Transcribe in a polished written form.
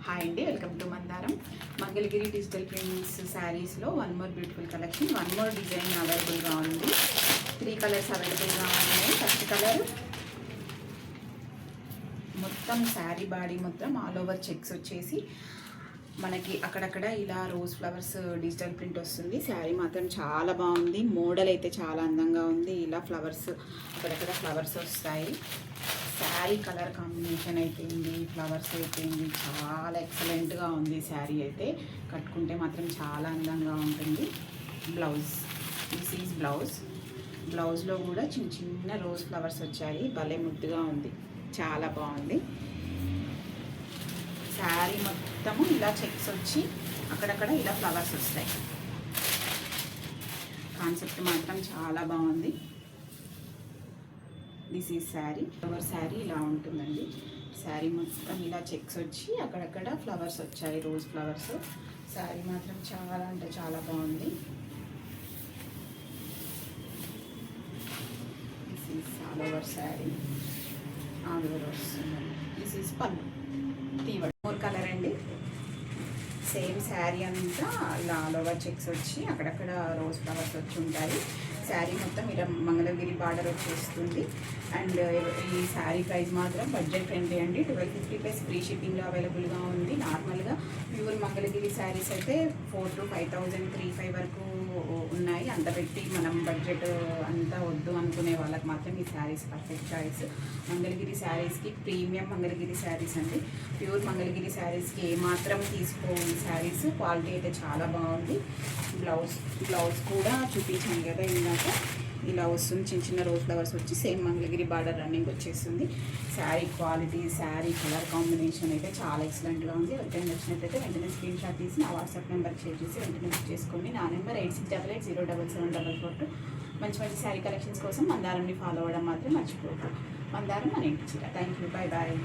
Hi అండి, welcome to మందారం Mangalagiri digital prints శారీస్లో one more beautiful collection, one more design అవైలబుల్గా ఉంది. 3 కలర్స్ అవైలబుల్గా ఉన్నాయి. ఫస్ట్ కలర్ మొత్తం శారీ బాడీ మొత్తం ఆల్ ఓవర్ చెక్స్ వచ్చేసి మనకి అక్కడక్కడ ఇలా రోజ్ ఫ్లవర్స్ డిజిటల్ ప్రింట్ వస్తుంది. శారీ మాత్రం చాలా బాగుంది. మోడల్ అయితే చాలా అందంగా ఉంది. ఇలా ఫ్లవర్స్ అక్కడక్కడ ఫ్లవర్స్ వస్తాయి. శారీ కలర్ కాంబినేషన్ అయిపోయింది, ఫ్లవర్స్ అయిపోయింది, చాలా ఎక్సలెంట్గా ఉంది. శారీ అయితే కట్టుకుంటే మాత్రం చాలా అందంగా ఉంటుంది. బ్లౌజ్, దిస్ ఈజ్ బ్లౌజ్లో కూడా చిన్న చిన్న రోజ్ ఫ్లవర్స్ వచ్చాయి. భలే ముద్దుగా ఉంది, చాలా బాగుంది. శారీ మొత్తము ఇలా చెక్స్ వచ్చి అక్కడక్కడ ఇలా ఫ్లవర్స్ వస్తాయి. కాన్సెప్ట్ మాత్రం చాలా బాగుంది. This is sari. Flower sari ఇలా ఉంటుందండి. శారీ మొత్తం ఇలా చెక్స్ వచ్చి అక్కడక్కడ ఫ్లవర్స్ వచ్చాయి, రోజ్ ఫ్లవర్స్. శారీ మాత్రం చాలా అంటే చాలా బాగుంది. This is all over sari, all over వస్తుంది. దిస్ ఈజ్ పళ్ళు, మోర్ కలర్ అండి. సేమ్ శారీ అంతా ఇలా ఆల్ ఓవర్ చెక్స్ వచ్చి అక్కడక్కడ రోజ్ ఫ్లవర్స్ వచ్చి ఉంటాయి. శారీ మొత్తం ఇలా మంగళగిరి బార్డర్ వచ్చేస్తుంది. అండ్ ఈ శారీ ప్రైస్ మాత్రం బడ్జెట్ ఫ్రెండ్లీ అండి. 1250 ప్లస్ ఫ్రీ షిప్పింగ్లో అవైలబుల్గా ఉంది. నార్మల్గా ప్యూర్ మంగళగిరి శారీస్ అయితే 4,000 to 5,000, 3,500 వరకు ఉన్నాయి. అంత పెట్టి మనం బడ్జెట్ అంతా వద్దు అనుకునే వాళ్ళకి మాత్రం ఈ శారీస్ పర్ఫెక్ట్ చాయిస్. మంగళగిరి శారీస్కి ప్రీమియం మంగళగిరి శారీస్ అండి. ప్యూర్ మంగళగిరి శారీస్కి ఏమాత్రం తీసుకోవు ఈ శారీస్. క్వాలిటీ అయితే చాలా బాగుంది. బ్లౌజ్ కూడా చూపించాను కదా ఇందాక, ఇలా వస్తుంది. చిన్న చిన్న రోజ్ ఫ్లవర్స్ వచ్చి సేమ్ మంగళగిరి బార్డర్ రన్నింగ్ వచ్చేస్తుంది. Sari quality, sari colour combination అయితే చాలా ఎక్సలెంట్గా ఉంది. ఎవరికైనా నచ్చినట్లయితే వెంటనే స్క్రీన్ షాట్ తీసి నా వాట్సాప్ నెంబర్కి షేర్ చేసి వెంటనే బుక్ చేసుకోండి. నా నెంబర్ 8688077744. మంచి మంచి శారీ కలెక్షన్స్ కోసం మందారంని ఫాలో అవ్వడం మాత్రం మర్చిపోవద్దు. మందారం మన ఇంటి చీర. Thank you, bye bye.